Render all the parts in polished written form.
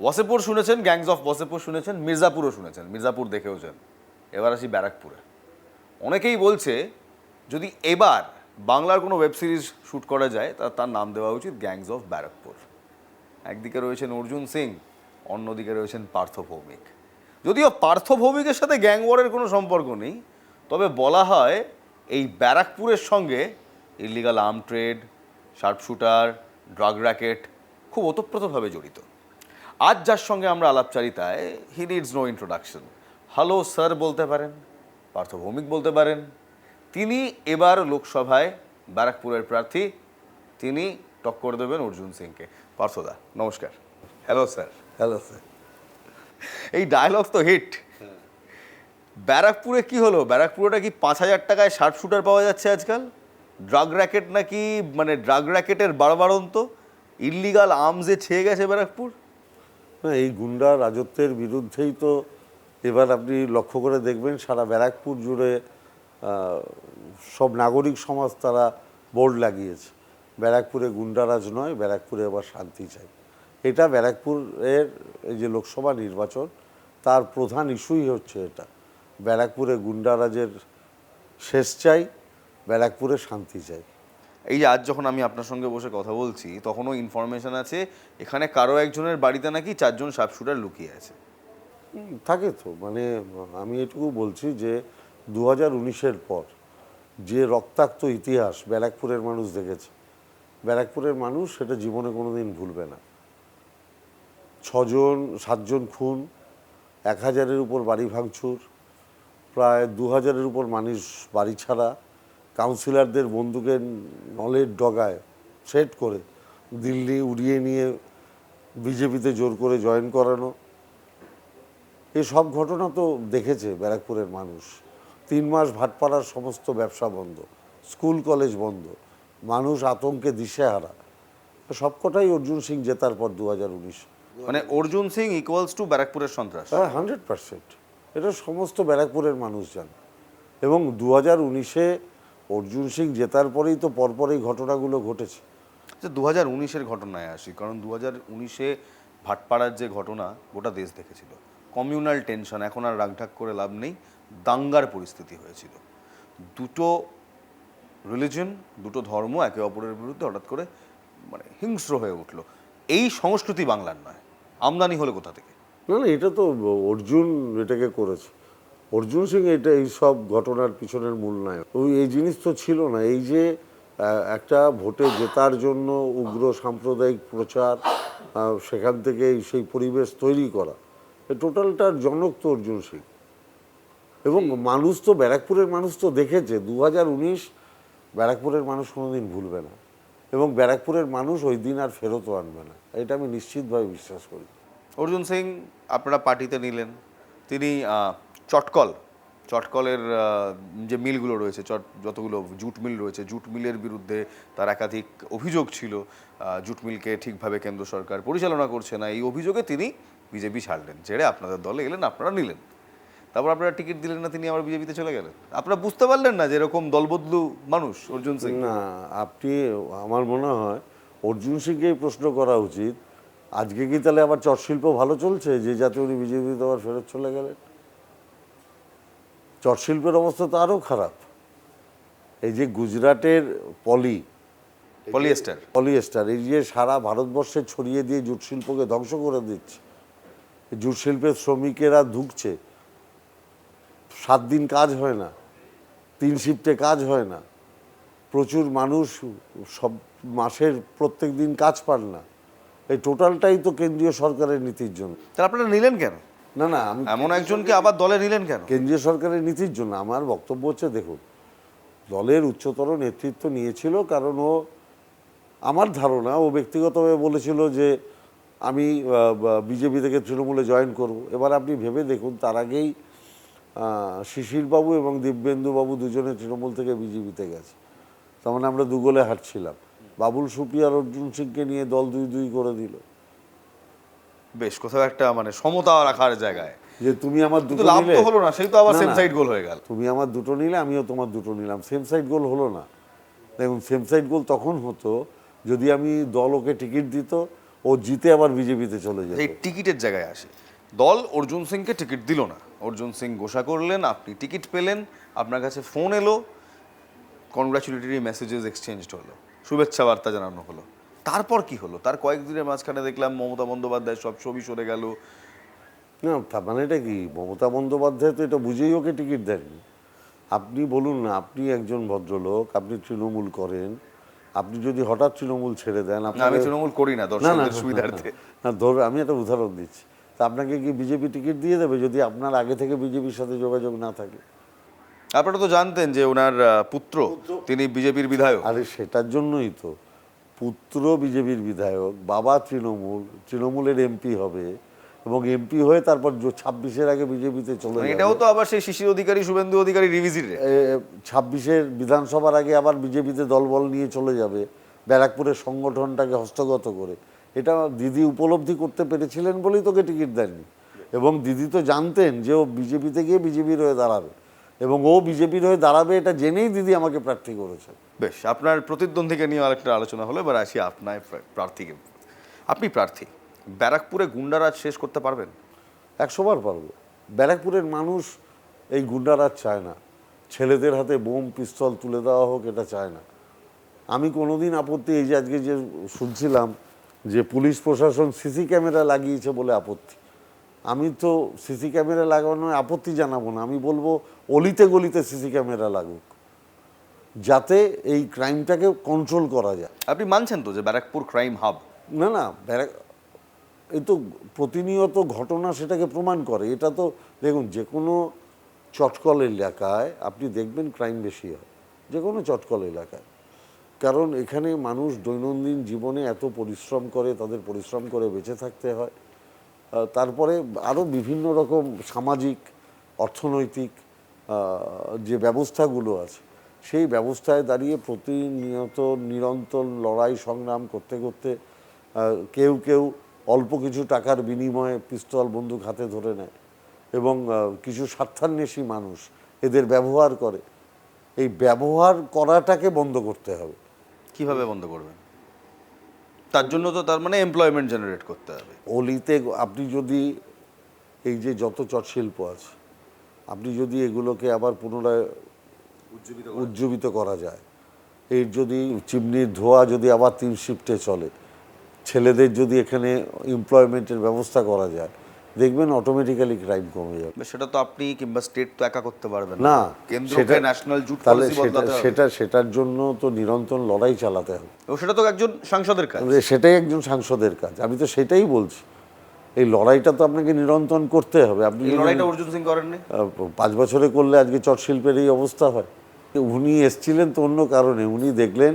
ওয়াসেপুর শুনেছেন, gangs of Wasseypur শুনেছেন, মির্জাপুরও শুনেছেন, মির্জাপুর দেখেওছেন। এবার আসি ব্যারাকপুরে। অনেকেই বলছে যদি এবার বাংলার কোনো ওয়েব সিরিজ শ্যুট করা যায় তার নাম দেওয়া উচিত গ্যাংস অফ ব্যারাকপুর। একদিকে রয়েছেন অর্জুন সিং, অন্যদিকে রয়েছেন পার্থ ভৌমিক। যদিও পার্থ ভৌমিকের সাথে গ্যাং ওয়ারের কোনো সম্পর্ক নেই, তবে বলা হয় এই ব্যারাকপুরের সঙ্গে illegal arm trade, sharpshooter, drug racket খুব ওতপ্রোতভাবে জড়িত। আজ যার সঙ্গে আমরা আলাপচারিতায়, he needs no introduction, hello sir বলতে পারেন, পার্থ ভৌমিক বলতে পারেন। তিনি এবার লোকসভায় ব্যারাকপুরের প্রার্থী, তিনি টক্কর দেবেন অর্জুন সিংকে। পার্থদা নমস্কার। Hello sir. Hello sir. এই ডায়লগ তো হিট। ব্যারাকপুরে কি হলো? ব্যারাকপুরটা কি 5,000 টাকায় শার্পশুটার পাওয়া যাচ্ছে আজকাল? ড্রাগ র্যাকেট নাকি, মানে ড্রাগ র্যাকেটের বাড়বাড়ন্ত, ইল্লিগাল আর্মসে ছেয়ে গেছে ব্যারাকপুর? না, এই গুন্ডা রাজত্বের বিরুদ্ধেই তো এবার আপনি লক্ষ্য করে দেখবেন সারা ব্যারাকপুর জুড়ে সব নাগরিক সমাজ তারা বোর্ড লাগিয়েছে, ব্যারাকপুরে গুন্ডারাজ নয়, ব্যারাকপুরে এবার শান্তি চাই। এটা ব্যারাকপুরের এই যে লোকসভা নির্বাচন, তার প্রধান ইস্যুই হচ্ছে এটা, ব্যারাকপুরে গুন্ডারাজের শেষ চাই, ব্যারাকপুরে শান্তি চাই। এই যে আজ যখন আমি আপনার সঙ্গে বসে কথা বলছি, তখনও ইনফরমেশন আছে এখানে কারো একজনের বাড়িতে নাকি 4 জন শার্পশুটার লুকিয়ে আছে। থাকে তো, মানে আমি এটুকু বলছি যে 2019-এর পর যে রক্তাক্ত ইতিহাস ব্যারাকপুরের মানুষ দেখেছে, ব্যারাকপুরের মানুষ সেটা জীবনে কোনো দিন ভুলবে না। 7জন খুন, 1000-এর উপর বাড়ি ভাঙচুর, প্রায় 2000-এর উপর মানুষ বাড়ি ছাড়া, কাউন্সিলরদের বন্দুকের নলের ডগায় সেট করে দিল্লি উড়িয়ে নিয়ে বিজেপিতে জোর করে জয়েন করানো, এসব ঘটনা তো দেখেছে ব্যারাকপুরের মানুষ। 3 মাস ভাটপাড়ার সমস্ত ব্যবসা বন্ধ, স্কুল কলেজ বন্ধ, মানুষ আতঙ্কে দিশেহারা। সবকটাই অর্জুন সিং জেতার পর 2019। মানে অর্জুন সিং ইকুয়ালস টু ব্যারাকপুরের সন্ত্রাস? হ্যাঁ, 100%। এটা সমস্ত ব্যারাকপুরের মানুষ জানে। এবং 2019-এ অর্জুন সিং জেতার পরেই তো পরপর এই ঘটনাগুলো ঘটেছে। আচ্ছা, 2019-এর ঘটনায় আসি, কারণ 2019-এ ভাটপাড়ার যে ঘটনা গোটা দেশ দেখেছিল। কমিউনাল টেনশন, এখন আর রাগঢাক করে লাভ নেই, দাঙ্গার পরিস্থিতি হয়েছিল। দুটো রিলিজন, দুটো ধর্ম একে অপরের বিরুদ্ধে হঠাৎ করে মানে হিংস্র হয়ে উঠলো। এই সংস্কৃতি বাংলার নয়, আমদানি হলো কোথা থেকে? না না, এটা তো অর্জুন এটাকে করেছে। অর্জুন সিং এটা এই সব ঘটনার পিছনের মূল নায়ক। এই জিনিস তো ছিল না, এই যে একটা ভোটে জেতার জন্য উগ্র সাম্প্রদায়িক প্রচার, সেখান থেকে সেই পরিবেশ তৈরি করা, টোটালটার জনক তো অর্জুন সিং। এবং মানুষ তো, ব্যারাকপুরের মানুষ তো দেখেছে 2019, ব্যারাকপুরের মানুষ কোনোদিন ভুলবে না, এবং ব্যারাকপুরের মানুষ ওই দিন আর ফেরতও আনবে না, এটা আমি নিশ্চিতভাবে বিশ্বাস করি। অর্জুন সিং আপনারা পার্টিতে নিলেন, তিনি চটকলের যে মিলগুলো রয়েছে, যতগুলো জুট মিল রয়েছে, জুট মিলের বিরুদ্ধে তার একাধিক অভিযোগ ছিল। জুট মিলকে ঠিকভাবে কেন্দ্র সরকার পরিচালনা করছে না, এই অভিযোগে তিনি বিজেপি ছাড়লেন, ছেড়ে আপনাদের দলে এলেন, আপনারা নিলেন। তারপর আপনারা টিকিট দিলেন না, তিনি আবার বিজেপিতে চলে গেলেন। আপনারা বুঝতে পারলেন না যে এরকম দলবদলু মানুষ অর্জুন সিং? না, আপনি, আমার মনে হয় অর্জুন সিংকেই প্রশ্ন করা উচিত, আজকে কি তাহলে আবার চটশিল্প ভালো চলছে যে যাতে উনি বিজেপিতে আবার ফেরত চলে গেলেন? চটশিল্পের অবস্থা তো আরও খারাপ। এই যে গুজরাটের পলিয়েস্টার, এই যে সারা ভারতবর্ষে ছড়িয়ে দিয়ে জুট শিল্পকে ধ্বংস করে দিচ্ছে। জুট শিল্পের শ্রমিকেরা ধুঁকছে, 7 দিন কাজ হয় না, 3 শিফটে কাজ হয় না, প্রচুর মানুষ সব মাসের প্রত্যেক দিন কাজ পান না। এই টোটালটাই তো কেন্দ্রীয় সরকারের নীতির জন্য। তাহলে আপনারা নিলেন কেন? না না, আমি এমন একজনকে আবার দলে নিলেন কেন? কেন্দ্রীয় সরকারের নীতির জন্য আমার বক্তব্য হচ্ছে, দেখুন, দলের উচ্চতর নেতৃত্ব নিয়েছিল, কারণ ও, আমার ধারণা, ও ব্যক্তিগতভাবে বলেছিল যে আমি বিজেপি থেকে তৃণমূলে জয়েন করব। এবার আপনি ভেবে দেখুন, তার আগেই শিশিরবাবু এবং দিব্যেন্দুবাবু দুজনে তৃণমূল থেকে বিজেপিতে গেছে, তার মানে আমরা 2 গোলে হারছিলাম। বাবুল সুপ্রিয়ার অর্জুন সিংকে নিয়ে দল 2-2 করে দিল। বেশ, কোথাও একটা মানে সমতা রাখার জায়গায় যে তুমি আমার দুটো লাভ নিলে, তো হলো না, সেই তো আবার সেম সাইড গোল হয়ে গেল। তুমি আমার দুটো নিলে, আমিও তোমার দুটো নিলাম, সেম সাইড গোল হলো না। দেখুন, সেম সাইড গোল তখন হতো যদি আমি, দল ওকে টিকিট দিত, ও জিতে আবার বিজেপিতে চলে যেত। এই টিকিটের জায়গায় আসে, দল অর্জুন সিংকে টিকিট দিল না, অর্জুন সিং গোসা করলেন, আপনি টিকিট পেলেন, আপনার কাছে ফোন এলো, কনগ্রাচুলেটরি মেসেজেস এক্সচেঞ্জড হলো, শুভেচ্ছা বার্তা জানানো হলো, তারপর কি হলো? তার কয়েকদিনের মাঝখানে দেখলাম মমতা বন্দ্যোপাধ্যায় সব ছবি সরে গেল। না, তার মানে এটা কি, মমতা বন্দ্যোপাধ্যায় তো এটা বুঝেই ওকে টিকিট দেননি। আপনি বলুন না, আপনি একজন ভদ্রলোক, আপনি তৃণমূল করেন, আপনি যদি হঠাৎ তৃণমূল ছেড়ে দেন, না, আমি আপনাকে তৃণমূল করি না, না না দর্শকদের সুবিধার্থে। না, ধর আমি একটা উদাহরণ দিচ্ছি, তা আপনাকে কি বিজেপি টিকিট দিয়ে দেবে যদি আপনার আগে থেকে বিজেপির সাথে যোগাযোগ না থাকে? আপনারা তো জানতেন যে ওনার পুত্র তিনি বিজেপির বিধায়ক। আরে সেটার জন্যই তো, পুত্র বিজেপির বিধায়ক, বাবা তৃণমূলের এমপি হবে, এবং এমপি হয়ে তারপর 26-এর আগে বিজেপিতে চলে মানে যাবে। এটাও তো আবার সেই শিশির অধিকারী, শুভেন্দু অধিকারী রিভিজিটে। 26-এর বিধানসভার আগে আবার বিজেপিতে দলবল নিয়ে চলে যাবে, ব্যারাকপুরের সংগঠনটাকে হস্তগত করে। এটা দিদি উপলব্ধি করতে পেরেছিলেন বলেই তোকে টিকিট দেননি, এবং দিদি তো জানতেন যে ও বিজেপিতে গিয়ে বিজেপির হয়ে দাঁড়াবে, এবং ও বিজেপির হয়ে দাঁড়াবে এটা জেনেই দিদি আমাকে প্রার্থী করেছে। বেশ, আপনার প্রতিদ্বন্দ্বীকে নিয়ে আরেকটা আলোচনা হলো, এবার আসি আপনার প্রার্থীকে। আপনি প্রার্থী, ব্যারাকপুরে গুন্ডারাজ শেষ করতে পারবেন? 100 বার পারবো। ব্যারাকপুরের মানুষ এই গুন্ডারাজ চায় না, ছেলেদের হাতে বোম পিস্তল তুলে দেওয়া হোক এটা চায় না। আমি কোনোদিন আপত্তি, এই যে আজকে যে শুনছিলাম যে পুলিশ প্রশাসন সিসি ক্যামেরা লাগিয়েছে বলে আপত্তি, আমি তো সিসি ক্যামেরা লাগানোর আপত্তি জানাবো না, আমি বলবো অলিতে গলিতে সিসি ক্যামেরা লাগুক, যাতে এই ক্রাইমটাকে কন্ট্রোল করা যায়। আপনি মানছেন তো যে ব্যারাকপুর ক্রাইম হাব? না না, এই তো প্রতিনিয়ত ঘটনা সেটাকে প্রমাণ করে। এটা তো দেখুন, যে কোনো চটকল এলাকায় আপনি দেখবেন ক্রাইম বেশি হয়, যে কোনো চটকল এলাকায়, কারণ এখানে মানুষ দৈনন্দিন জীবনে এত পরিশ্রম করে, তাদের পরিশ্রম করে বেঁচে থাকতে হয়। তারপরে আরও বিভিন্ন রকম সামাজিক অর্থনৈতিক যে ব্যবস্থাগুলো আছে, সেই ব্যবস্থায় দাঁড়িয়ে প্রতিনিয়ত নিরন্তর লড়াই সংগ্রাম করতে করতে কেউ কেউ অল্প কিছু টাকার বিনিময়ে পিস্তল বন্দুক হাতে ধরে নেয়, এবং কিছু স্বার্থান্বেষী মানুষ এদের ব্যবহার করে। এই ব্যবহার করাটাকে বন্ধ করতে হবে। কিভাবে বন্ধ করবেন? তার জন্য তো তার মানে এমপ্লয়মেন্ট জেনারেট করতে হবে। অলিতে আপনি যদি এই যে যত চটশিল্প আছে, আপনি যদি এগুলোকে আবার পুনরায় উজ্জীবিত করা যায়, এর যদি চিমনির ধোয়া যদি আবার 3 শিফটে চলে, ছেলেদের যদি এখানে এমপ্লয়মেন্টের ব্যবস্থা করা যায়, দেখবেন অটোমেটিক্যালি ক্রাইম কমে যাবে। সেটা তো আপনি কিংবা স্টেট তো একা করতে পারবেন না, কেন্দ্রকে ন্যাশনাল জুট তাহলে পলিসি বদলাতে হবে। সেটার জন্য তো নিরন্তর লড়াই চালাতে হবে। ও সেটা তো একজন সাংসদের কাজ। সেটাই একজন সাংসদের কাজ, আমি তো সেটাই বলছি। এই লড়াইটা তো আপনাকে নিরন্তর করতে হবে। আপনি এই লড়াইটা অর্জুন সিং করেননি? 5 বছরে করলে আজকে চটশিল্পের এই অবস্থা হয়? উনি এসছিলেন তো অন্য কারণে, উনি দেখলেন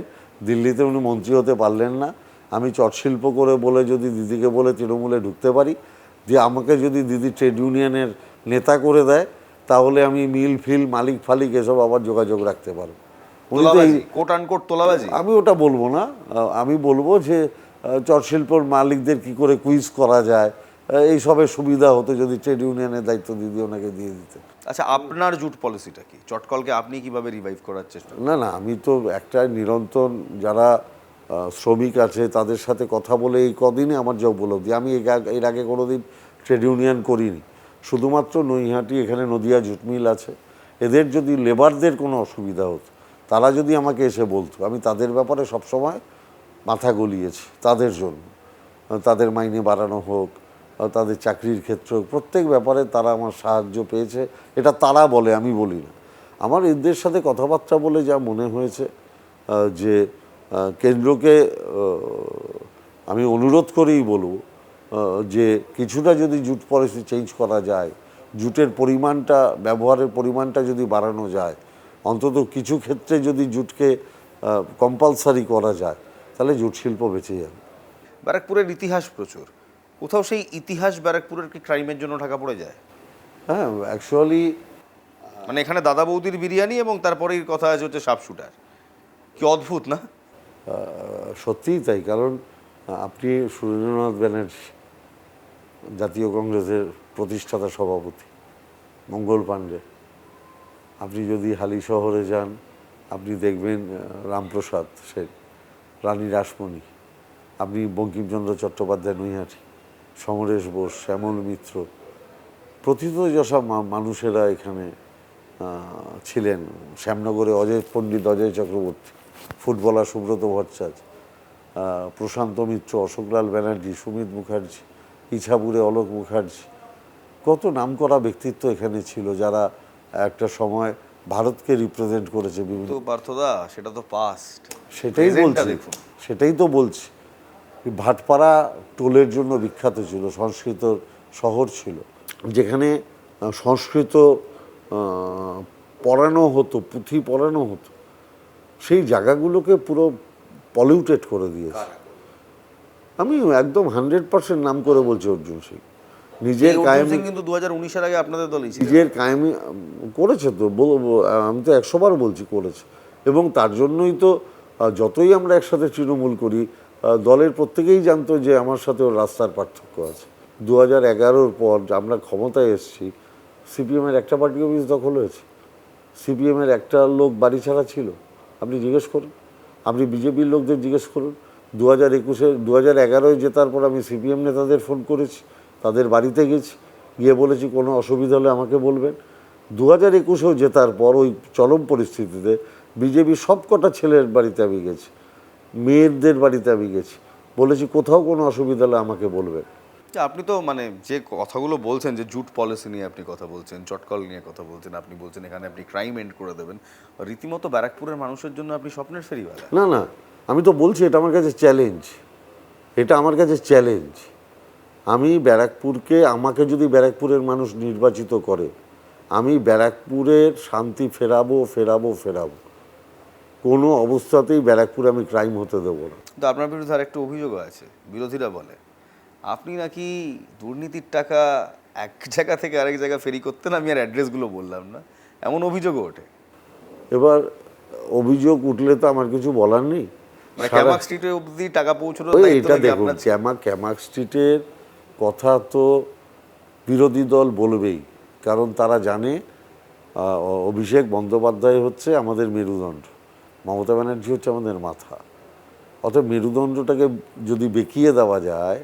দিল্লিতে উনি মন্ত্রী হতে পারলেন না, আমি চটশিল্প করে বলে যদি দিদিকে বলে তৃণমূলে ঢুকতে পারি, দিয়ে আমাকে যদি দিদি ট্রেড ইউনিয়নের নেতা করে দেয়, তাহলে আমি মিল ফিল মালিক ফালিক এসব আবার যোগাযোগ রাখতে পারবো। কোট আনকোট তোলাবাজি? আমি ওটা বলবো না, আমি বলবো যে চটশিল্পর মালিকদের কি করে কুইজ করা যায়, এইসবের সুবিধা হতো যদি ট্রেড ইউনিয়নের দায়িত্ব দিদি ওনাকে দিয়ে দিতে। আচ্ছা, আপনার জুট পলিসিটা কি? চটকলকে আপনি কিভাবে রিভাইভ করার চেষ্টা? না না, আমি তো একটা নিরন্তর যারা শ্রমিক আছে তাদের সাথে কথা বলে এই কদিনে আমার যা উপলব্ধি, আমি এর আগে কোনোদিন ট্রেড ইউনিয়ন করিনি, শুধুমাত্র নৈহাটি এখানে নদিয়া জুট মিল আছে, এদের যদি লেবারদের কোনো অসুবিধা হতো, তারা যদি আমাকে এসে বলতো, আমি তাদের ব্যাপারে সবসময় মাথা গলিয়েছি, তাদের জন্য, তাদের মাইনে বাড়ানো হোক, তাদের চাকরির ক্ষেত্রে হোক, প্রত্যেক ব্যাপারে তারা আমার সাহায্য পেয়েছে। এটা তারা বলে, আমি বলি না। আমার এদের সাথে কথাবার্তা বলে যা মনে হয়েছে যে কেন্দ্রকে আমি অনুরোধ করেই বলবো যে কিছুটা যদি জুট পলিসি চেঞ্জ করা যায়, জুটের পরিমাণটা, ব্যবহারের পরিমাণটা যদি বাড়ানো যায়, অন্তত কিছু ক্ষেত্রে যদি জুটকে কম্পালসারি করা যায়, তাহলে জুট শিল্প বেঁচে যাবে। ব্যারাকপুরের ইতিহাস প্রচুর, কোথাও সেই ইতিহাস ব্যারাকপুরের কি ক্রাইমের জন্য ঢাকা পড়ে যায়? হ্যাঁ, অ্যাকচুয়ালি মানে এখানে দাদা বৌদির বিরিয়ানি এবং তারপরেই কথা আছে হচ্ছে সাপ শুটার। কি অদ্ভুত না? সত্যিই তাই। কারণ আপনি সুরেন্দ্রনাথ ব্যানার্জি, জাতীয় কংগ্রেসের প্রতিষ্ঠাতা সভাপতি, মঙ্গল পাণ্ডে, আপনি যদি হালি শহরে যান, আপনি দেখবেন রামপ্রসাদ সেন, রানী রাসমণি, আপনি বঙ্কিমচন্দ্র চট্টোপাধ্যায় নৈহাটি, সমরেশ বোস, শ্যামল মিত্র, প্রথিতযশা মানুষেরা এখানে ছিলেন। শ্যামনগরে পণ্ডিত অজয় চক্রবর্তী, ফুটবলার সুব্রত ভট্টাচার্য, প্রশান্ত মিত্র, অশোকলাল ব্যানার্জি, সুমিত মুখার্জি, ইছাপুরে অলোক মুখার্জি, কত নামকরা ব্যক্তিত্ব এখানে ছিল যারা একটা সময় ভারতকে রিপ্রেজেন্ট করেছে বিভিন্ন। তো পার্থদা সেটা তো পাস্ট, সেটাই বলছি, সেটাই তো বলছি। ভাটপাড়া টোলের জন্য বিখ্যাত ছিল, সংস্কৃত শহর ছিল, যেখানে সংস্কৃত পড়ানো হতো, পুঁথি পড়ানো হতো। সেই জায়গাগুলোকে পুরো পলিউটেড করে দিয়েছে। আমি একদম 100% নাম করে বলছি অর্জুন সিং। নিজের কায়েমি, কিন্তু 2019-এর আগে আপনাদের দলই ছিল। নিজের কায়েমি করেছে তো, আমি তো 100 বার বলছি করেছে। এবং তার জন্যই তো যতই আমরা একসাথে তৃণমূল করি, দলের প্রত্যেকেই জানতো যে আমার সাথে ওর রাস্তার পার্থক্য আছে। 2011-র পর আমরা ক্ষমতায় এসেছি, সিপিএমের একটা পার্টি অফিস দখল হয়েছে, সিপিএমের একটা লোক বাড়ি ছাড়া ছিল। আপনি জিজ্ঞেস করুন, আপনি বিজেপির লোকদের জিজ্ঞেস করুন। 2011-য় জেতার পর আমি সিপিএম নেতাদের ফোন করেছি, তাদের বাড়িতে গেছি, গিয়ে বলেছি কোনো অসুবিধা হলে আমাকে বলবেন। 2021-এও জেতার পর ওই চরম পরিস্থিতিতে বিজেপি সব কটা ছেলের বাড়িতে আমি গেছি, মেয়েদের বাড়িতে আমি গেছি, বলেছি কোথাও কোনো অসুবিধা হলে আমাকে বলবেন। আপনি তো মানে যে কথাগুলো বলছেন, যে জুট পলিসি নিয়ে আপনি কথা বলছেন, চটকল নিয়ে কথা বলছেন, আপনি বলছেন এখানে আপনি ক্রাইম এন্ড করে দেবেন, রীতিমতো ব্যারাকপুরের মানুষের জন্য আপনি স্বপ্নের ফেরিওয়ালা। না না, আমি তো বলছি এটা আমার কাছে চ্যালেঞ্জ, এটা আমার কাছে চ্যালেঞ্জ। আমি ব্যারাকপুরকে, আমাকে যদি ব্যারাকপুরের মানুষ নির্বাচিত করে, আমি ব্যারাকপুরের শান্তি ফেরাবো ফেরাবো ফেরাবো। কোনো অবস্থাতেই ব্যারাকপুরে আমি ক্রাইম হতে দেবো না। কিন্তু আপনার বিরুদ্ধে আর একটু অভিযোগও আছে, বিরোধীরা বলে আপনি নাকি দুর্নীতির টাকা এক জায়গা থেকে আরেক জায়গা ফেরি করতেন, আমি আর অ্যাড্রেসগুলো বললাম না, এমন অভিযোগও ওঠে। এবার অভিযোগ উঠলে তো আমার কিছু বলার নেই। মানে ক্যামাক স্ট্রিটে অবধি টাকা পৌঁছানোর ওই দায়িত্ব এটা নাকি দেখুন, আপনার ছিল? ক্যামাক স্ট্রিটের কথা তো বিরোধী দল বলবেই, কারণ তারা জানে অভিষেক বন্দ্যোপাধ্যায় হচ্ছে আমাদের মেরুদণ্ড, মমতা ব্যানার্জি হচ্ছে আমাদের মাথা। অতএব মেরুদণ্ডটাকে যদি বেঁকিয়ে দেওয়া যায়,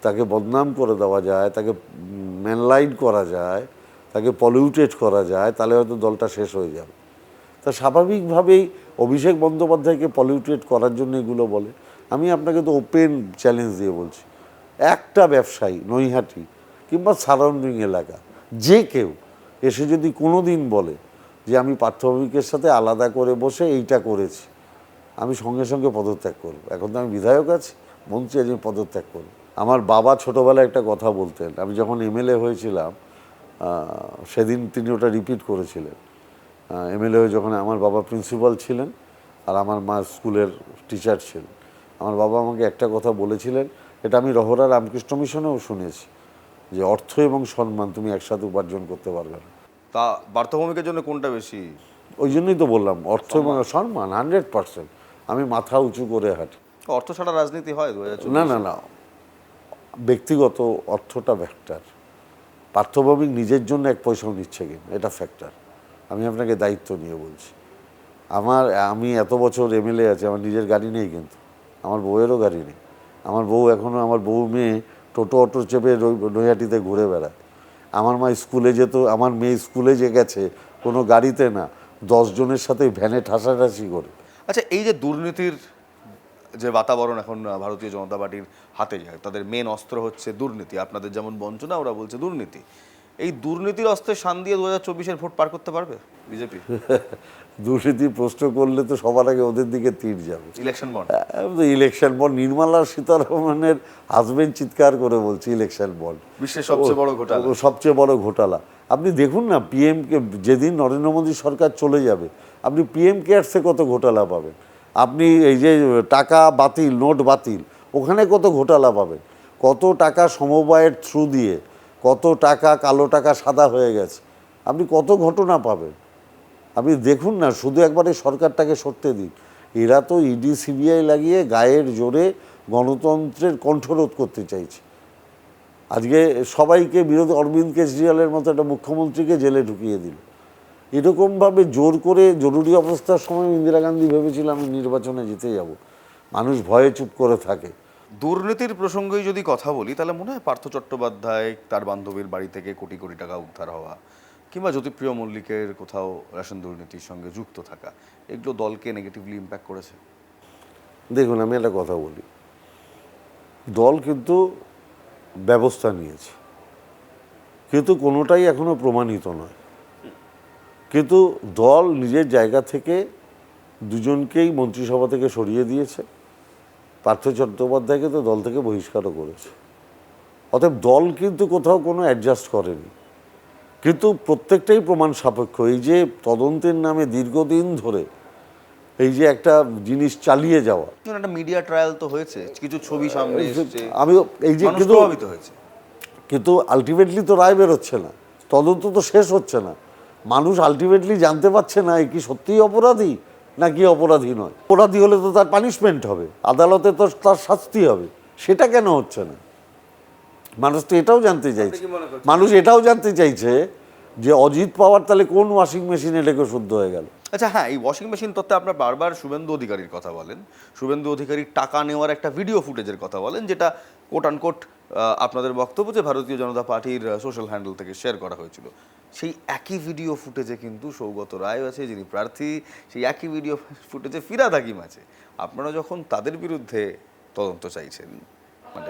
তাকে বদনাম করে দেওয়া যায়, তাকে ম্যানলাইন করা যায়, তাকে পলিউটেড করা যায়, তাহলে হয়তো দলটা শেষ হয়ে যাবে। তা স্বাভাবিকভাবেই অভিষেক বন্দ্যোপাধ্যায়কে পলিউটেড করার জন্য এগুলো বলে। আমি আপনাকে তো ওপেন চ্যালেঞ্জ দিয়ে বলছি, একটা ব্যবসায়ী নৈহাটি কিংবা সারাউন্ডিং এলাকা যে কেউ এসে যদি কোনো দিন বলে যে আমি পার্থভৌমিকের সাথে আলাদা করে বসে এইটা করেছি, আমি সঙ্গে সঙ্গে পদত্যাগ করব। এখন তো আমি বিধায়ক আছি, মন্ত্রী আছি, আমি পদত্যাগ করব। আমার বাবা ছোটোবেলায় একটা কথা বলতেন, আমি যখন এমএলএ হয়েছিলাম সেদিন তিনি ওটা রিপিট করেছিলেন। এমএলএ হয়ে যখন আমার বাবা প্রিন্সিপাল ছিলেন আর আমার মা স্কুলের টিচার ছিলেন, আমার বাবা আমাকে একটা কথা বলেছিলেন, এটা আমি রহরা রামকৃষ্ণ মিশনেও শুনেছি, যে অর্থ এবং সম্মান তুমি একসাথে উপার্জন করতে পারবে না। তা পার্থভূমিকের জন্য কোনটা বেশি? ওই জন্যই তো বললাম অর্থ এবং সম্মান 100%। আমি মাথা উঁচু করে হাঁটি। অর্থ ছাড়া রাজনীতি হয় 2024? না না না, ব্যক্তিগত অর্থটা ফ্যাক্টর। পার্থভৌমিক নিজের জন্য এক পয়সাও নিচ্ছে কিনা এটা ফ্যাক্টর। আমি আপনাকে দায়িত্ব নিয়ে বলছি, আমি এত বছর এমএলএ আছি, আমার নিজের গাড়ি নেই, কিন্তু আমার বউয়েরও গাড়ি নেই। আমার বউ এখনও, আমার বউ মেয়ে টোটো অটো চেপে নৈহাটিতে ঘুরে বেড়ায়। আমার মা স্কুলে যেত, আমার মেয়ে স্কুলে যে গেছে কোনো গাড়িতে না, 10 জনের সাথে ভ্যানে ঠাসাঠাসি করে। আচ্ছা, এই যে দুর্নীতির যে বাতাবরণ এখন ভারতীয় জনতা পার্টির হাতে যায়, তাদের মেন অস্ত্র হচ্ছে দুর্নীতি। আপনাদের যেমন বঞ্চনা, ওরা বলছে দুর্নীতি। এই দুর্নীতির অস্ত্রে শান দিয়ে 2024-এর ভোট পার করতে পারবে বিজেপি? দুর্নীতি প্রশ্ন করলে তো সবার আগে ওদের দিকে তীর যাবে। Election bond, election bond, Nirmala সীতারামনের হাজবেন্ড চিৎকার করে বলছে ইলেকশন বন্ড বিশ্বের সবচেয়ে বড় ঘোটালা। সবচেয়ে বড় ঘোটালা। আপনি দেখুন না, পিএমকে যেদিন নরেন্দ্র মোদী সরকার চলে যাবে, আপনি পিএম কেয়ারসে কত ঘোটালা পাবেন, আপনি এই যে টাকা বাতিল, নোট বাতিল, ওখানে কত ঘোটালা পাবেন, কত টাকা সমবায়ের থ্রু দিয়ে কত টাকা কালো টাকা সাদা হয়ে গেছে, আপনি কত ঘটনা পাবেন। আপনি দেখুন না, শুধু একবার এই সরকারটাকে সরতে দিন। এরা তো ইডি সিবিআই লাগিয়ে গায়ের জোরে গণতন্ত্রের কণ্ঠরোধ করতে চাইছে। আজকে সবাইকে বিরোধী, অরবিন্দ কেজরিওয়ালের মতো একটা মুখ্যমন্ত্রীকে জেলে ঢুকিয়ে দিল। এরকমভাবে জোর করে, জরুরি অবস্থার সময় ইন্দিরা গান্ধী ভেবেছিল আমি নির্বাচনে জিতে যাব, মানুষ ভয়ে চুপ করে থাকে, দুর্নীতির প্রসঙ্গেই যদি কথা বলি তাহলে মনে হয় পার্থ চট্টোপাধ্যায় তার বান্ধবীর বাড়ি থেকে কোটি কোটি টাকা উদ্ধার হওয়া কিংবা জ্যোতিপ্রিয় মল্লিকের কোথাও রেশন দুর্নীতির সঙ্গে যুক্ত থাকা এগুলো দলকে নেগেটিভলি ইম্প্যাক্ট করেছে। দেখুন, আমি একটা কথা বলি, দল কিন্তু ব্যবস্থা নিয়েছে, কিন্তু কোনোটাই এখনো প্রমাণিত নয়। কিন্তু দল নিজের জায়গা থেকে দুজনকেই মন্ত্রিসভা থেকে সরিয়ে দিয়েছে, পার্থ চট্টোপাধ্যায়কে তো দল থেকে বহিষ্কারও করেছে। অতএব দল কিন্তু কোথাও কোনো অ্যাডজাস্ট করেনি, কিন্তু প্রত্যেকটাই প্রমাণ সাপেক্ষ। এই যে তদন্তের নামে দীর্ঘদিন ধরে এই যে একটা জিনিস চালিয়ে যাওয়া, একটা মিডিয়া ট্রায়াল তো হয়েছে, কিছু ছবি সামনে এসেছে, আমি এই যে মানুষ কিন্তু প্রভাবিত হয়েছে, কিন্তু আলটিমেটলি তো রায় বেরোচ্ছে না, তদন্ত তো শেষ হচ্ছে না, মানুষ আলটিমেটলি জানতে পারছে না এ কি সত্যিই অপরাধী নাকি অপরাধী নয়। অপরাধী হলে তো তার পানিশমেন্ট হবে, আদালতে তো তার শাস্তি হবে, সেটা কেন হচ্ছে না? মানুষ তো এটাও জানতে চাইছে, মানুষ এটাও জানতে চাইছে যে অজিত পাওয়ার তাহলে কোন ওয়াশিং মেশিনে লেগে শুদ্ধ হয়ে গেল। আচ্ছা হ্যাঁ, এই ওয়াশিং মেশিন তত্ত্বে আপনার বারবার শুভেন্দু অধিকারীর কথা বলেন, শুভেন্দু অধিকারীর টাকা নেওয়ার একটা ভিডিও ফুটেজের কথা বলেন, যেটা কোট আনকোট আপনাদের বক্তব্য যে ভারতীয় জনতা পার্টির সোশ্যাল হ্যান্ডেল থেকে শেয়ার করা হয়েছিল। সেই একই ভিডিও ফুটেজে কিন্তু সৌগত রায় আছে যিনি প্রার্থী, সেই একই ভিডিও ফুটেজে ফিরহাদ হাকিম আছে। আপনারা যখন তাদের বিরুদ্ধে তদন্ত চাইছেন, মানে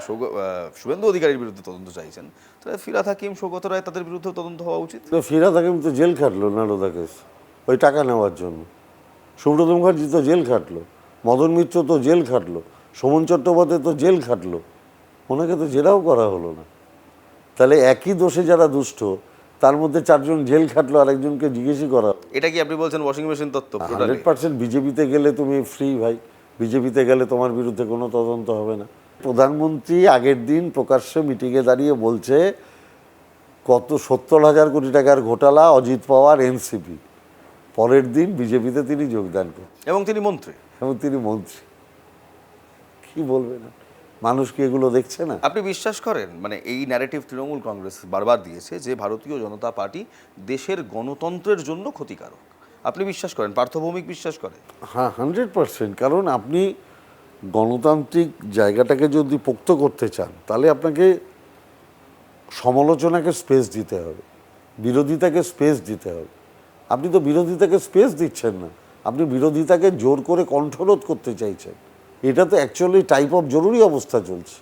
শুভেন্দু অধিকারীর বিরুদ্ধে তদন্ত চাইছেন, তাহলে ফিরহাদ হাকিম, সৌগত রায় তাদের বিরুদ্ধে তদন্ত হওয়া উচিত। ফিরহাদ হাকিম তো জেল খাটলো নারদা কেস ওই টাকা নেওয়ার জন্য, সুব্রত মুখার্জি তো জেল খাটলো, মদন মিত্র তো জেল খাটলো, সোমন চট্টোপাধ্যায় তো জেল খাটলো, ওনাকে তো জেরাও করা হলো না। তাহলে একই দোষে যারা দুষ্ট, তার মধ্যে 4 জন জেল খাটলো আর একজনকে জিজ্ঞেসই করা। এটা কি আপনি বলছেন ওয়াশিং মেশিন তত্ত্ব? 100% বিজেপিতে গেলে তুমি ফ্রি ভাই, বিজেপিতে গেলে তোমার বিরুদ্ধে কোনো তদন্ত হবে না। প্রধানমন্ত্রী আগের দিন প্রকাশ্যে মিটিংয়ে দাঁড়িয়ে বলছে কত 70,000 কোটি টাকার ঘোটালা, অজিত পাওয়ার, এনসিপি। পরের দিন বিজেপিতে তিনি যোগদান করেন এবং তিনি মন্ত্রী, এবং তিনি মন্ত্রী। কি বলবেন, মানুষ কি এগুলো দেখছে না? আপনি বিশ্বাস করেন মানে এই ন্যারেটিভ তৃণমূল কংগ্রেস বারবার দিয়েছে যে ভারতীয় জনতা পার্টি দেশের গণতন্ত্রের জন্য ক্ষতিকারক? আপনি বিশ্বাস করেন? পার্থভৌমিক বিশ্বাস করে? হ্যাঁ, 100%। কারণ আপনি গণতান্ত্রিক জায়গাটাকে যদি পোক্ত করতে চান, তাহলে আপনাকে সমালোচনাকে স্পেস দিতে হবে, বিরোধিতাকে স্পেস দিতে হবে। আপনি তো বিরোধিতাকে স্পেস দিচ্ছেন না, আপনি বিরোধিতাকে জোর করে কণ্ঠরোধ করতে চাইছেন। এটা তো অ্যাকচুয়ালি টাইপ অফ জরুরি অবস্থা চলছে,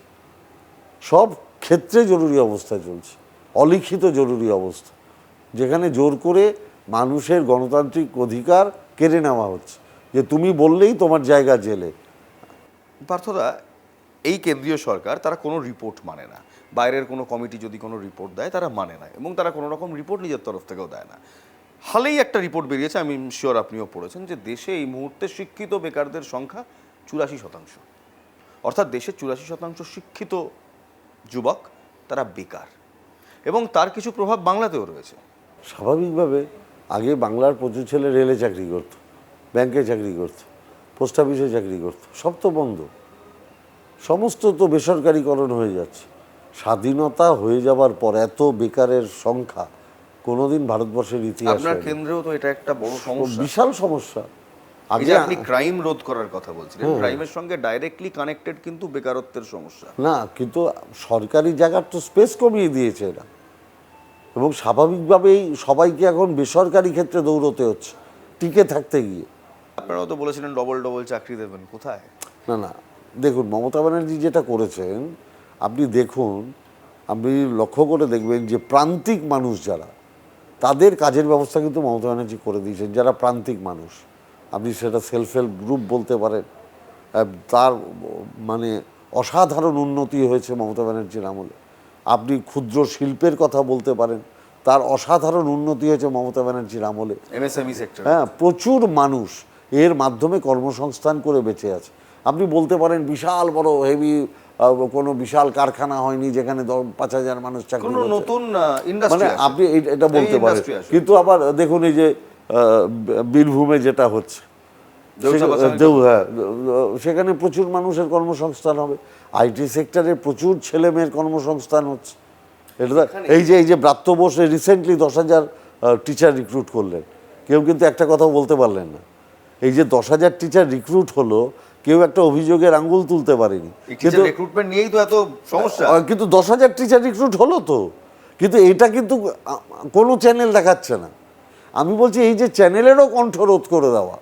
সব ক্ষেত্রে জরুরি অবস্থা চলছে, অলিখিত জরুরি অবস্থা, যেখানে জোর করে মানুষের গণতান্ত্রিক অধিকার কেড়ে নেওয়া হচ্ছে, যে তুমি বললেই তোমার জায়গা জেলে। পার্থদা, এই কেন্দ্রীয় সরকার তারা কোনো রিপোর্ট মানে না, বাইরের কোনো কমিটি যদি কোনো রিপোর্ট দেয় তারা মানে না, এবং তারা কোনো রকম রিপোর্ট নিজের তরফ থেকেও দেয় না। হালেই একটা রিপোর্ট বেরিয়েছে, আমি শিওর আপনিও পড়েছেন, যে দেশে এই মুহূর্তে শিক্ষিত বেকারদের সংখ্যা 84%। অর্থাৎ দেশের 84% শিক্ষিত যুবক তারা বেকার, এবং তার কিছু প্রভাব বাংলাতেও রয়েছে। স্বাভাবিকভাবে আগে বাংলার প্রচুর ছেলে রেলে চাকরি করতো, ব্যাংকে চাকরি করতো, পোস্ট অফিসে চাকরি করতো, সব তো বন্ধ, সমস্ত তো বেসরকারিকরণ হয়ে যাচ্ছে। স্বাধীনতা হয়ে যাবার পর এত বেকারের সংখ্যা কোনোদিন ভারতবর্ষের ইতিহাসে আপনার কেন্দ্রেও তো এটা একটা বড় সমস্যা, বিশাল সমস্যা। আগে আপনি ক্রাইম রোধ করার কথা বলছিলেন, ক্রাইমের সঙ্গে ডাইরেক্টলি কানেক্টেড কিন্তু বেকারত্বের সমস্যা। না, কিন্তু সরকারি জায়গার তো স্পেস কমিয়ে দিয়েছে এরা, এবং স্বাভাবিকভাবেই সবাইকে এখন বেসরকারি ক্ষেত্রে দৌড়তে হচ্ছে টিকে থাকতে গিয়ে। আপনারাও তো বলেছিলেন ডবল ডবল চাকরি দেবেন, কোথায়? না না, দেখুন মমতা ব্যানার্জি যেটা করেছেন, আপনি দেখুন, আপনি লক্ষ্য করে দেখবেন যে প্রান্তিক মানুষ যারা, তাদের কাজের ব্যবস্থা কিন্তু মমতা ব্যানার্জি করে দিয়েছেন। যারা প্রান্তিক মানুষ, আপনি সেটা সেলফ হেল্প গ্রুপ বলতে পারেন, তার মানে অসাধারণ উন্নতি হয়েছে মমতা ব্যানার্জির আমলে। আপনি ক্ষুদ্র শিল্পের কথা বলতে পারেন, তার অসাধারণ উন্নতি হয়েছে মমতা ব্যানার্জির আমলে। এমএসএমই সেক্টর, হ্যাঁ, প্রচুর মানুষ এর মাধ্যমে কর্মসংস্থান করে বেঁচে আছে। আপনি বলতে পারেন বিশাল বড় হেভি কোনো বিশাল কারখানা হয়নি যেখানে 5,000 মানুষ চাকরি কোনো করছে, নতুন মানে ইন্ডাস্ট্রি আপনি এটা বলতে পারেন। কিন্তু আবার দেখুন এই যে বীরভূমে যেটা হচ্ছে, হ্যাঁ, সেখানে প্রচুর মানুষের কর্মসংস্থান হবে, আইটি সেক্টরে প্রচুর ছেলে মেয়ের কর্মসংস্থান হচ্ছে। এটা এই যে ব্রাত্য বোস রিসেন্টলি 10,000 টিচার রিক্রুট করলেন, কেউ কিন্তু একটা কথাও বলতে পারলেন না। এই যে 10,000 টিচার রিক্রুট হলো, কেউ একটা অভিযোগের আঙ্গুল তুলতে পারেনি। কিন্তু রিক্রুটমেন্ট নিয়েই তো এত সমস্যা। কিন্তু 10,000 টিচার রিক্রুট হলো তো, কিন্তু এটা কিন্তু কোনো চ্যানেল দেখাচ্ছে না। আমি বলছি এই যে চ্যানেলেরও কণ্ঠরোধ করে দেওয়া,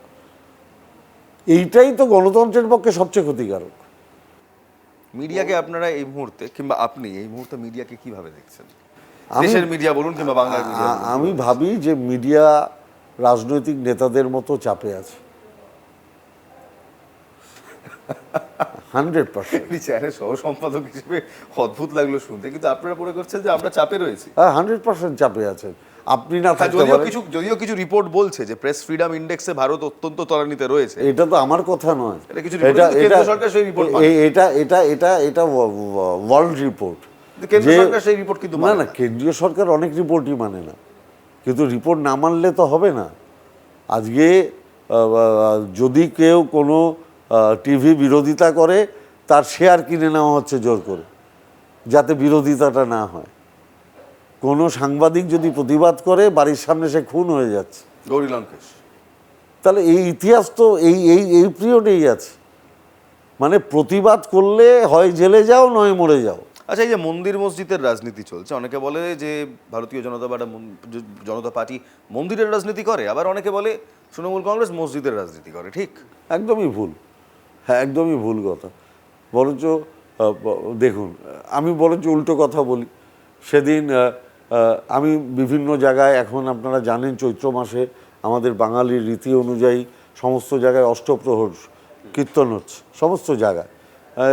এইটাই তো গণতন্ত্রের পক্ষে সবচেয়ে ক্ষতিকারক। মিডিয়াকে আপনারা এই মুহূর্তে, কিংবা আপনি এই মুহূর্তে মিডিয়াকে কিভাবে দেখছেন? আমি- দেশের মিডিয়া বলুন কিংবা বাংলার মিডিয়া বলুন। আমি ভাবি যে মিডিয়া রাজনৈতিক নেতাদের মতো চাপে আছে 100%। আপনি চ্যানেল সহ সম্পাদক হিসেবে অদ্ভুত লাগলো শুনতে, কিন্তু আপনারা মনে করছেন যে আমরা চাপে রয়েছি। 100% চাপে আছেন। আপনি না থাকতে যদিও পারেন। যদিও কিছু রিপোর্ট বলছে যে প্রেস ফ্রিডম ইন্ডেক্সে ভারত অত্যন্ত তলানিতে রয়েছে। এটা তো আমার কথা নয়, এটা কিছু report, কিন্তু কেন্দ্র সরকার সেই report মানে। এটা ওয়ার্ল্ড রিপোর্ট। কেন্দ্র সরকার সেই রিপোর্ট কিন্তু না মানে না, কেন্দ্রীয় সরকার অনেক রিপোর্টই মানে না, কিন্তু রিপোর্ট না মানলে তো হবে না। আজকে যদি কেউ কোনো টিভি বিরোধিতা করে, তার শেয়ার কিনে নেওয়া হচ্ছে জোর করে, যাতে বিরোধিতাটা না হয়। কোনো সাংবাদিক যদি প্রতিবাদ করে, বাড়ির সামনে সে খুন হয়ে যাচ্ছে। গৌরী লঙ্কেশ। তাহলে এই ইতিহাস তো এই পিরিয়ডেই আছে। মানে প্রতিবাদ করলে হয় জেলে যাও, নয় মরে যাও। আচ্ছা, এই যে মন্দির মসজিদের রাজনীতি চলছে, অনেকে বলে যে ভারতীয় জনতা পার্টি মন্দিরের রাজনীতি করে, আবার অনেকে বলে তৃণমূল কংগ্রেস মসজিদের রাজনীতি করে। ঠিক? একদমই ভুল। হ্যাঁ, একদমই ভুল কথা। বরঞ্চ দেখুন, আমি বরঞ্চ উল্টো কথা বলি। সেদিন আমি বিভিন্ন জায়গায়, এখন আপনারা জানেন চৈত্র মাসে আমাদের বাঙালির রীতি অনুযায়ী সমস্ত জায়গায় অষ্টপ্রহর কীর্তন হচ্ছে, সমস্ত জায়গায়।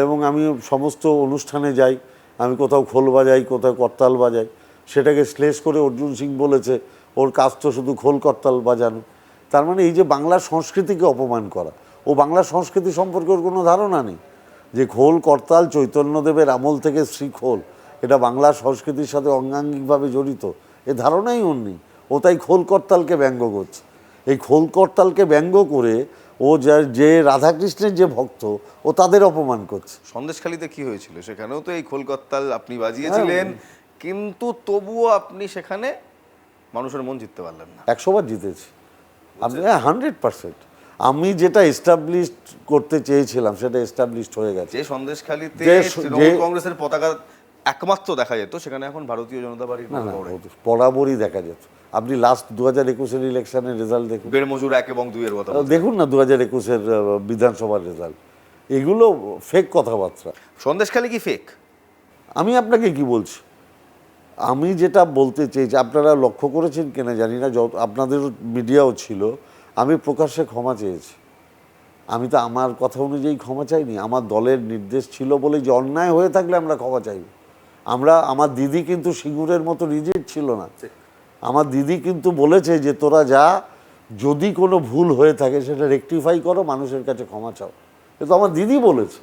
এবং আমি সমস্ত অনুষ্ঠানে যাই, আমি কোথাও খোল বাজাই, কোথাও করতাল বাজাই। সেটাকে শ্লেষ করে অর্জুন সিং বলেছে ওর কাজ তো শুধু খোল করতাল বাজানো। তার মানে এই যে বাংলার সংস্কৃতিকে অপমান করা, ও বাংলার সংস্কৃতি সম্পর্কে ওর কোনো ধারণা নেই যে খোল করতাল চৈতন্যদেবের আমল থেকে শ্রীখোল, এটা বাংলার সংস্কৃতির সাথে অঙ্গাঙ্গিকভাবে জড়িত, এ ধারণাই ওর নেই। ও তাই খোল করতালকে ব্যঙ্গ করছে। এই খোল করতালকে ব্যঙ্গ করে ও যে রাধাকৃষ্ণের যে ভক্ত, ও তাদের অপমান করছে। সন্দেশখালীতে কি হয়েছিল? সেখানেও তো এই খোলকত্তাল আপনি বাজিয়েছিলেন, কিন্তু তবুও আপনি সেখানে মানুষের মন জিততে পারলেন না। 100 বার জিতেছি আপনি। 100%। আমি যেটা এস্টাবলিশড করতে চেয়েছিলাম সেটা এস্টাবলিশড হয়ে গেছে। যে সন্দেশখালীতে যে- তৃণমূল কংগ্রেসের পতাকা একমাত্র দেখা যেত, সেখানে এখন ভারতীয় জনতা পার্টির না না, পতাকা ওড়ে। বরাবরই দেখা যেত। আপনি লাস্ট 2021-এর ইলেকশনের রেজাল্ট দেখুন, বেড়মজুর 1 এবং 2 এর কথা বলছেন। দেখুন না 2021-এর বিধানসভার রেজাল্ট। এগুলো ফেক কথাবার্তা। সন্দেশখালী কি ফেক? আমি আপনাকে কি বলছি, আমি যেটা বলতে চেয়েছি, আপনারা লক্ষ্য করেছেন কিনা জানি না, যত আপনাদের মিডিয়াও ছিল, আমি প্রকাশ্যে ক্ষমা চেয়েছি। আমি তো আমার কথা অনুযায়ী ক্ষমা চাইনি, আমার দলের নির্দেশ ছিল বলে যে অন্যায় হয়ে থাকলে আমরা ক্ষমা চাইব। আমার দিদি কিন্তু সিঙ্গুরের মতো রিজিড ছিল না। আমার দিদি কিন্তু বলেছে যে তোরা যা, যদি কোনো ভুল হয়ে থাকে সেটা রেকটিফাই করো, মানুষের কাছে ক্ষমা চাও। কিন্তু আমার দিদি বলেছে,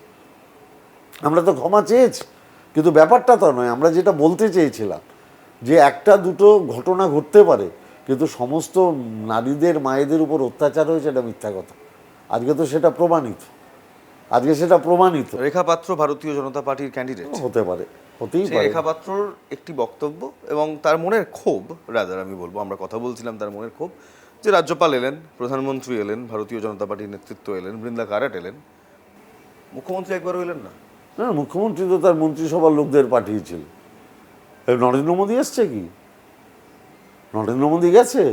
আমরা তো ক্ষমা চেয়েছি। কিন্তু ব্যাপারটা তো নয়, আমরা যেটা বলতে চেয়েছিলাম যে একটা দুটো ঘটনা ঘটতে পারে, কিন্তু সমস্ত নারীদের মায়েদের উপর অত্যাচার হয়েছে, এটা মিথ্যা কথা। আজকে তো সেটা প্রমাণিত, আজকে সেটা প্রমাণিত। রেখা পাত্র ভারতীয় জনতা পার্টির ক্যান্ডিডেট। হতে পারে, হতেই সেই পারে। রেখা পাত্রর একটি বক্তব্য এবং তার মনের ক্ষোভ, রাজার আমি বলবো, আমরা কথা বলছিলাম তার মনের ক্ষোভ, যে রাজ্যপাল এলেন, প্রধানমন্ত্রী এলেন, ভারতীয় জনতা পার্টির নেতৃত্ব এলেন, বৃন্দা কারাট এলেন, মুখ্যমন্ত্রী একবারও এলেন না। না, মুখ্যমন্ত্রী তো তার মন্ত্রিসভার লোকদের পাঠিয়েছিল। নরেন্দ্র মোদী এসছে কি? নরেন্দ্র মোদী গেছে?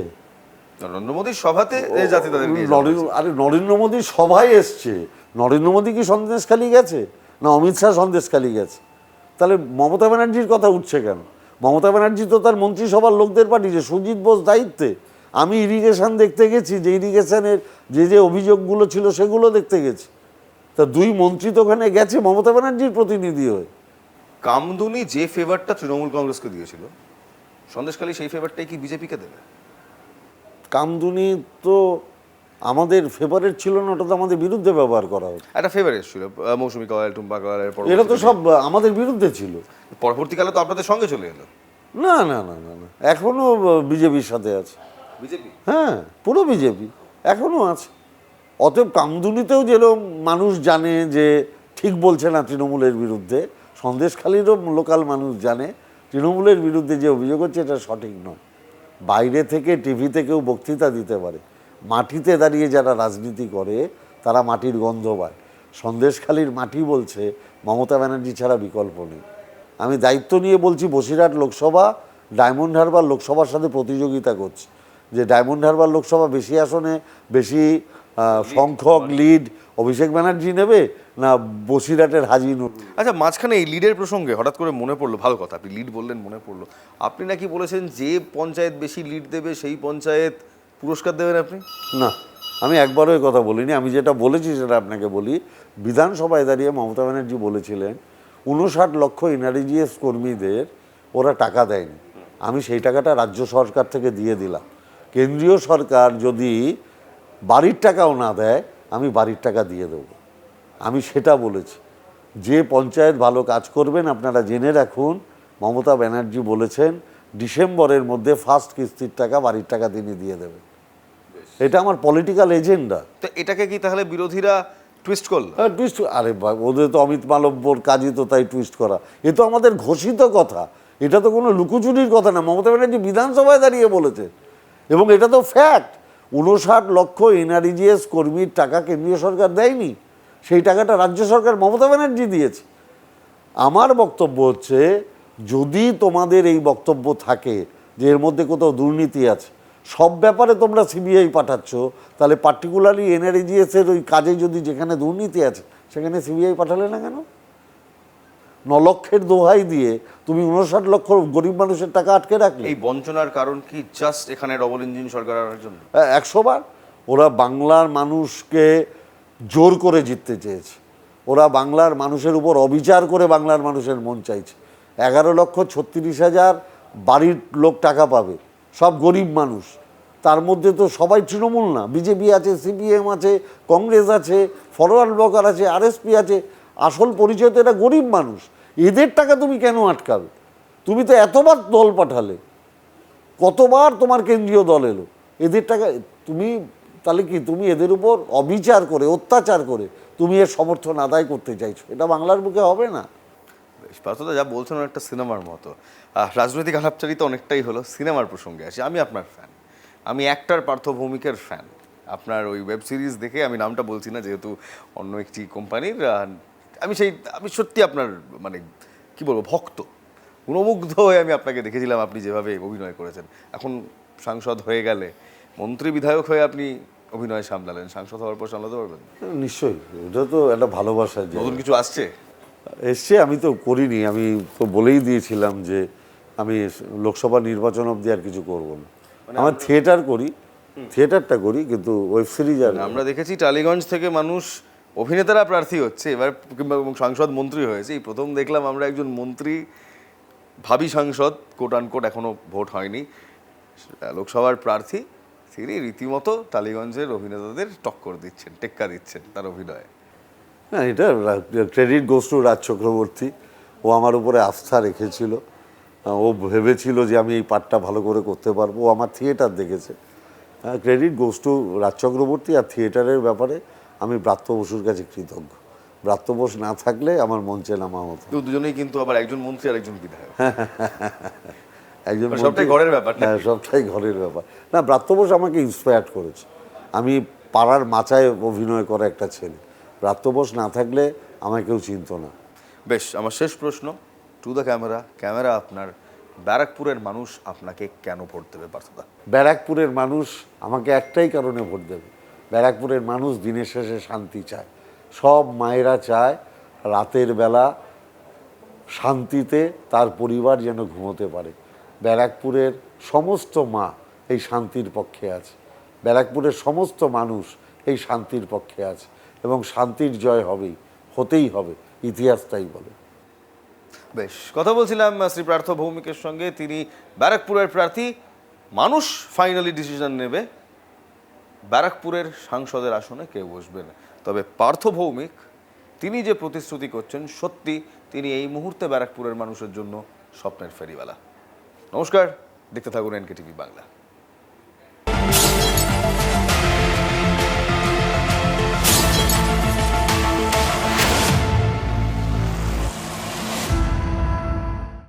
নরেন্দ্র মোদীর সভাতে এই জাতি তাদের নিয়ে যাওয়া হয়েছে। আরে নরেন্দ্র মোদী সভায় এসছে, নরেন্দ্র মোদী কি সন্দেশখালী গেছে? না অমিত শাহ সন্দেশখালী গেছে? তাহলে মমতা ব্যানার্জির কথা উঠছে কেন? মমতা ব্যানার্জি তো তার মন্ত্রিসভার লোকদের পাঠিয়েছে। সুজিত বোস দায়িত্বে, আমি ইরিগেশন দেখতে গেছি, যে ইরিগেশনের যে অভিযোগগুলো ছিল সেগুলো দেখতে গেছি। তা দুই মন্ত্রী তো ওখানে গেছে মমতা ব্যানার্জির প্রতিনিধি হয়ে। কামদুনি যে ফেভারটা তৃণমূল কংগ্রেসকে দিয়েছিল, সন্দেশখালী সেই ফেভারটাই কি বিজেপিকে দেবে? কামদুনি তো আমাদের ফেভারেট ছিল না, ওটা তো আমাদের বিরুদ্ধে ব্যবহার করা হতো। একটা ফেভার এসেছিল, মৌসুমী কয়াল, টুম্পা কয়ালের এটা তো সব আমাদের বিরুদ্ধে ছিল। পরবর্তীকালে তো আপনাদের সঙ্গে চলে এলো না না না না না, এখনো বিজেপির সাথে আছে। বিজেপি। হ্যাঁ, পুরো বিজেপি এখনো আছে। অতএব কামদুনিতেও যেরকম মানুষ জানে যে ঠিক বলছে না তৃণমূলের বিরুদ্ধে, সন্দেশখালীরও লোকাল মানুষ জানে তৃণমূলের বিরুদ্ধে যে অভিযোগ হচ্ছে এটা সঠিক নয়। বাইরে থেকে টিভিতে কেউ বক্তৃতা দিতে পারে, মাটিতে দাঁড়িয়ে যারা রাজনীতি করে তারা মাটির গন্ধ পায়। সন্দেশখালির মাটি বলছে মমতা ব্যানার্জি ছাড়া বিকল্প নেই। আমি দায়িত্ব নিয়ে বলছি, বসিরহাট লোকসভা ডায়মন্ড হারবার লোকসভার সাথে প্রতিযোগিতা করছে, যে ডায়মন্ড হারবার লোকসভা বেশি আসনে বেশি সংখ্যক লিড অভিষেক ব্যানার্জি নেবে না বসিরহাটের হাজি নুরুল। আচ্ছা, মাঝখানে এই লিডের প্রসঙ্গে হঠাৎ করে মনে পড়লো, ভালো কথা আপনি লিড বললেন, মনে পড়লো আপনি নাকি বলেছেন যে পঞ্চায়েত বেশি লিড দেবে সেই পঞ্চায়েত পুরস্কার দেবেন আপনি। না, আমি একবারও এই কথা বলিনি। আমি যেটা বলেছি সেটা আপনাকে বলি। বিধানসভায় দাঁড়িয়ে মমতা ব্যানার্জি বলেছিলেন 59 লক্ষ এনআরজিএস কর্মীদের ওরা টাকা দেয়নি, আমি সেই টাকাটা রাজ্য সরকার থেকে দিয়ে দিলাম। কেন্দ্রীয় সরকার যদি বাড়ির টাকাও না দেয় আমি বাড়ির টাকা দিয়ে দেবো, আমি সেটা বলেছি। যে পঞ্চায়েত ভালো কাজ করবেন আপনারা জেনে রাখুন, মমতা ব্যানার্জি বলেছেন ডিসেম্বরের মধ্যে ফার্স্ট কিস্তির টাকা বাড়ির টাকা তিনি দিয়ে দেবেন। এটা আমার পলিটিক্যাল এজেন্ডা। তো এটাকে কি তাহলে বিরোধীরা টুইস্ট করলো? টুইস্ট, আরে ওদের তো অমিত মালব্যর কাজই তো তাই টুইস্ট করা। এ তো আমাদের ঘোষিত কথা, এটা তো কোনো লুকোচুরির কথা না। মমতা ব্যানার্জি বিধানসভায় দাঁড়িয়ে বলেছে এবং এটা তো ফ্যাক্ট। 59 লক্ষ এনআরজিএস কর্মীর টাকা কেন্দ্রীয় সরকার দেয়নি, সেই টাকাটা রাজ্য সরকার মমতা ব্যানার্জি দিয়েছে। আমার বক্তব্য হচ্ছে, যদি তোমাদের এই বক্তব্য থাকে যে এর মধ্যে কোথাও দুর্নীতি আছে, সব ব্যাপারে তোমরা সিবিআই পাঠাচ্ছ, তাহলে পার্টিকুলারলি এনআরজিএসের ওই কাজে যদি যেখানে দুর্নীতি আছে সেখানে সিবিআই পাঠালে না কেন? 9 লক্ষের দোহাই দিয়ে তুমি 59 লক্ষ গরিব মানুষের টাকা আটকে রাখলে। এই বঞ্চনার কারণ কি জাস্ট এখানে ডবল ইঞ্জিন সরকার আনার জন্য? 100 বার ওরা বাংলার মানুষকে জোর করে জিততে চেয়েছে, ওরা বাংলার মানুষের উপর অবিচার করে বাংলার মানুষের মন চাইছে। 11,36,000 বাড়ির লোক টাকা পাবে, সব গরিব মানুষ। তার মধ্যে তো সবাই তৃণমূল না, বিজেপি আছে, সিপিএম আছে, কংগ্রেস আছে, ফরওয়ার্ড ব্লকার আছে, আরএসপি আছে। আসল পরিচয় তো এটা গরিব মানুষ। এদের টাকা তুমি কেন আটকাবে? তুমি তো এতবার দল পাঠালে, কতবার তোমার কেন্দ্রীয় দল এলো, এদের টাকা তুমি তাহলে কি তুমি এদের উপর অবিচার করে অত্যাচার করে তুমি এর সমর্থন আদায় করতে চাইছো? এটা বাংলার বুকে হবে না। বেশ, পার্থদা যা বলছেন একটা সিনেমার মতো। রাজনৈতিক আলাপচারিতা অনেকটাই হলো, সিনেমার প্রসঙ্গে আসি। আমি আপনার ফ্যান, আমি অ্যাক্টর পার্থ ভৌমিকের ফ্যান। আপনার ওই ওয়েব সিরিজ দেখে, আমি নামটা বলছি না যেহেতু অন্য একটি কোম্পানির, আমি সত্যি আপনার মানে কি বলবো, ভক্ত, গুণমুগ্ধ হয়ে আমি আপনাকে দেখেছিলাম, আপনি যেভাবে অভিনয় করেছেন। এখন সাংসদ হয়ে গেলে, মন্ত্রী বিধায়ক হয়ে আপনি অভিনয় সামলালেন, সাংসদ হওয়ার পর সামলাতে পারবেন? নিশ্চয়ই, এটা তো একটা ভালোবাসার নতুন জায়গা। কিছু আসছে? এসছে, আমি তো করিনি। আমি তো বলেই দিয়েছিলাম যে আমি লোকসভা নির্বাচন অবধি আর কিছু করব না। আমার থিয়েটার করি, থিয়েটারটা করি, কিন্তু ওয়েব সিরিজ আর আমরা দেখেছি টালিগঞ্জ থেকে মানুষ, অভিনেতারা প্রার্থী হচ্ছে এবার, কিংবা সাংসদ মন্ত্রী হয়েছে। এই প্রথম দেখলাম আমরা একজন মন্ত্রী, ভাবি সাংসদ কোট আনকোট, এখনো ভোট হয়নি, লোকসভার প্রার্থী, তিনি রীতিমতো টালিগঞ্জের অভিনেতাদের টক্কর দিচ্ছেন, টেক্কা দিচ্ছেন তার অভিনয়ে। না, এটা credit goes to Raj Chakraborty. ও আমার উপরে আস্থা রেখেছিল, ও ভেবেছিল যে আমি এই পার্টটা ভালো করে করতে পারবো। ও আমার থিয়েটার দেখেছে। Credit goes to Raj Chakraborty. আর থিয়েটারের ব্যাপারে আমি ব্রাত্য বসুর কাছে কৃতজ্ঞ। ব্রাত্য বোস না থাকলে আমার মঞ্চে নামা হতো। দুজনেই কিন্তু আবার একজন মন্ত্রী আর একজন বিধায়ক। একজন সবটাই ঘরের ব্যাপার। হ্যাঁ, সবটাই ঘরের ব্যাপার। না, ব্রাত্য বোস আমাকে ইন্সপায়ার করেছে। আমি পাড়ার মাচায় অভিনয় করা একটা ছেলে, ব্রাত্য বোস না থাকলে আমায় কেউ চিনত না। বেশ, আমার শেষ প্রশ্ন, টু দ্য ক্যামেরা, ক্যামেরা আপনার, ব্যারাকপুরের মানুষ আপনাকে কেন ভোট দেবে পার্থদা? ব্যারাকপুরের মানুষ আমাকে একটাই কারণে ভোট দেবে। ব্যারাকপুরের মানুষ দিনের শেষে শান্তি চায়। সব মায়েরা চায় রাতের বেলা শান্তিতে তার পরিবার যেন ঘুমোতে পারে। ব্যারাকপুরের সমস্ত মা এই শান্তির পক্ষে আছে, ব্যারাকপুরের সমস্ত মানুষ এই শান্তির পক্ষে আছে, এবং শান্তির জয় হবেই, হতেই হবে, ইতিহাস তাই বলে। বেশ, কথা বলছিলাম শ্রী পার্থ ভৌমিকের সঙ্গে, তিনি ব্যারাকপুরের প্রার্থী। মানুষ ফাইনালি ডিসিশন নেবে ব্যারাকপুরের সাংসদের আসনে কে বসবেন। তবে পার্থ ভৌমিক, তিনি যে প্রতিশ্রুতি করছেন, সত্যি তিনি এই মুহূর্তে ব্যারাকপুরের মানুষের জন্য স্বপ্নের ফেরিওয়ালা। নমস্কার, দেখতে থাকুন এনকেটিভি বাংলা।